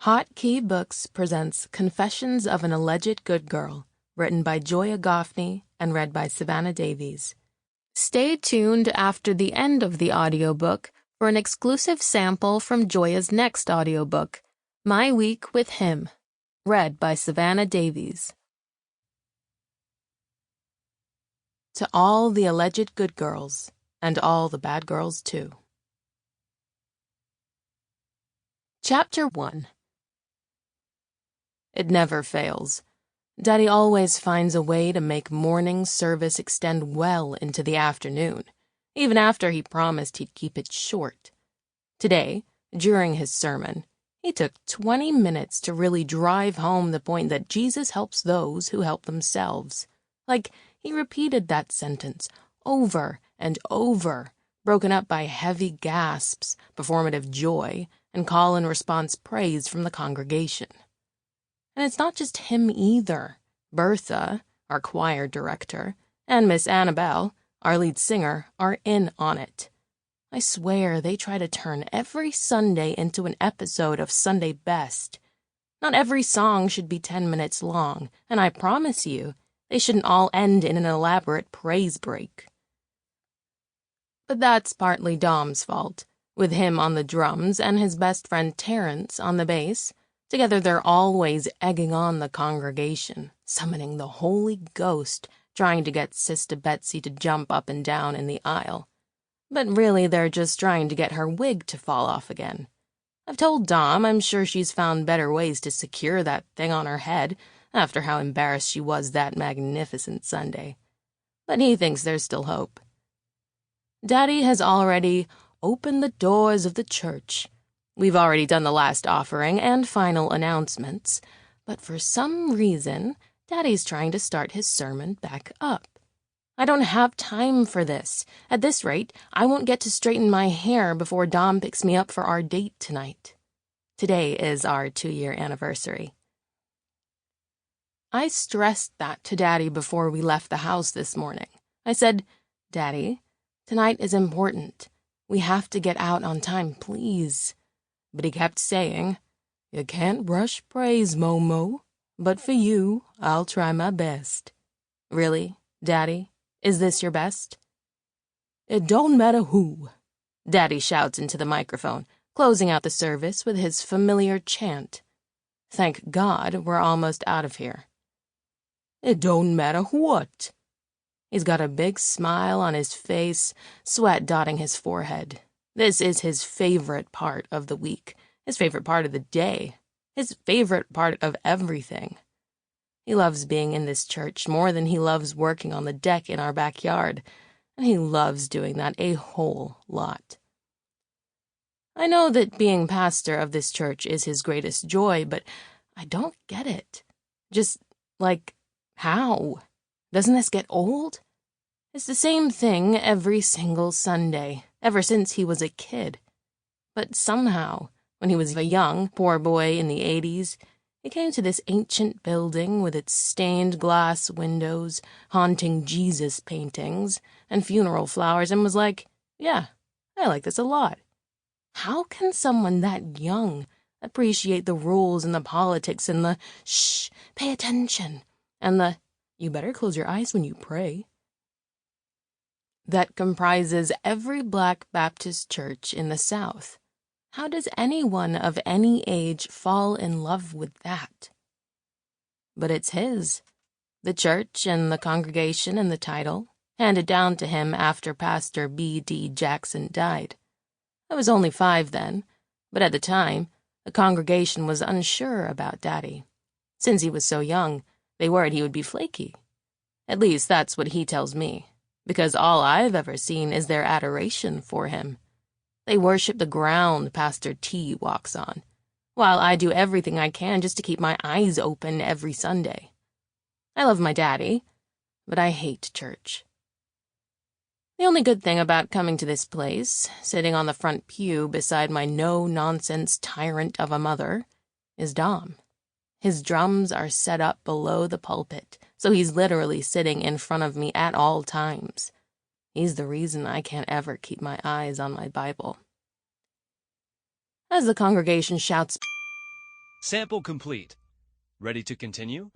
Hot Key Books presents Confessions of an Alleged Good Girl, written by Joya Goffney and read by Savannah Davies. Stay tuned after the end of the audiobook for an exclusive sample from Joya's next audiobook, My Week with Him, read by Savannah Davies. To all the alleged good girls, and all the bad girls too. Chapter 1. It never fails. Daddy always finds a way to make morning service extend well into the afternoon, even after he promised he'd keep it short. Today, during his sermon, he took 20 minutes to really drive home the point that Jesus helps those who help themselves. Like, he repeated that sentence over and over, broken up by heavy gasps, performative joy, and call-and-response praise from the congregation. And it's not just him either. Bertha, our choir director, and Miss Annabelle, our lead singer, are in on it. I swear they try to turn every Sunday into an episode of Sunday Best. Not every song should be 10 minutes long, and I promise you, they shouldn't all end in an elaborate praise break. But that's partly Dom's fault, with him on the drums and his best friend Terrence on the bass. Together they're always egging on the congregation, summoning the Holy Ghost, trying to get Sister Betsy to jump up and down in the aisle. But really they're just trying to get her wig to fall off again. I've told Dom I'm sure she's found better ways to secure that thing on her head after how embarrassed she was that magnificent Sunday. But he thinks there's still hope. Daddy has already opened the doors of the church. We've already done the last offering and final announcements, but for some reason, Daddy's trying to start his sermon back up. I don't have time for this. At this rate, I won't get to straighten my hair before Dom picks me up for our date tonight. Today is our 2-year anniversary. I stressed that to Daddy before we left the house this morning. I said, "Daddy, tonight is important. We have to get out on time, please." But he kept saying, "You can't rush praise, Momo, but for you, I'll try my best." Really, Daddy? Is this your best? "It don't matter who," Daddy shouts into the microphone, closing out the service with his familiar chant. Thank God we're almost out of here. "It don't matter what." He's got a big smile on his face, sweat dotting his forehead. This is his favorite part of the week, his favorite part of the day, his favorite part of everything. He loves being in this church more than he loves working on the deck in our backyard, and he loves doing that a whole lot. I know that being pastor of this church is his greatest joy, but I don't get it. Just, like, how? Doesn't this get old? It's the same thing every single Sunday, ever since he was a kid. But somehow, when he was a young, poor boy in the 80s, he came to this ancient building with its stained glass windows, haunting Jesus paintings, and funeral flowers, and was like, "Yeah, I like this a lot." How can someone that young appreciate the rules and the politics and the "shh, pay attention," and the "you better close your eyes when you pray" that comprises every Black Baptist church in the South? How does anyone of any age fall in love with that? But it's his. The church and the congregation and the title, handed down to him after Pastor B.D. Jackson died. I was only 5 then, but at the time, the congregation was unsure about Daddy. Since he was so young, they worried he would be flaky. At least that's what he tells me, because all I've ever seen is their adoration for him. They worship the ground Pastor T walks on, while I do everything I can just to keep my eyes open every Sunday. I love my daddy, but I hate church. The only good thing about coming to this place, sitting on the front pew beside my no-nonsense tyrant of a mother, is Dom. His drums are set up below the pulpit, so he's literally sitting in front of me at all times. He's the reason I can't ever keep my eyes on my Bible. As the congregation shouts, Sample complete. Ready to continue?